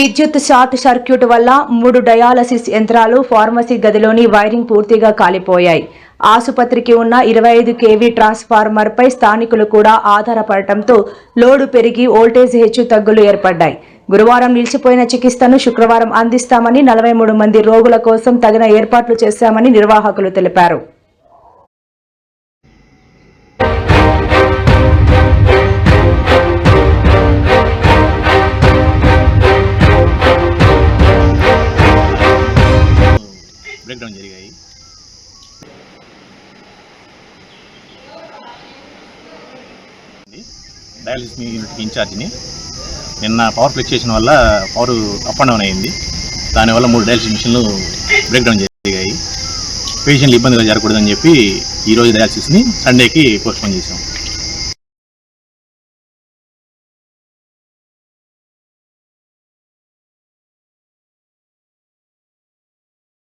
విద్యుత్ short circuit వల్ల 3 dialysis యంత్రాలు ఫార్మసీ గదిలోని వైరింగ్ పూర్తిగా కాలిపోయాయి. ఆసుపత్రికి ఉన్న 25 kV ట్రాన్స్ఫార్మర్ పై స్థానికులు కూడా ఆధారపడటంతో లోడు పెరిగి వోల్టేజ్ హెచ్చుతగ్గులు ఏర్పడ్డాయి. గురువారం నిలిచిపోయిన చికిత్సను శుక్రవారం అందిస్తామని 43 మంది రోగుల కోసం తగిన ఏర్పాట్లు చేశామని నిర్వాహకులు తెలిపారు. బ్రేక్ డౌన్ జరిగాయి. డయాలసిస్ యూనిట్కి ఇన్ఛార్జిని నిన్న పవర్ ఫ్లక్చుయేషన్ వల్ల పవర్ అప్ అండ్ డౌన్ అయింది. దానివల్ల 3 డయాలసిస్ మిషన్లు బ్రేక్ డౌన్ జరిగాయి. పేషెంట్లు ఇబ్బందిగా జరగకూడదని చెప్పి ఈరోజు డయాలసిస్ని సండేకి పోస్ట్పోన్ చేసాం.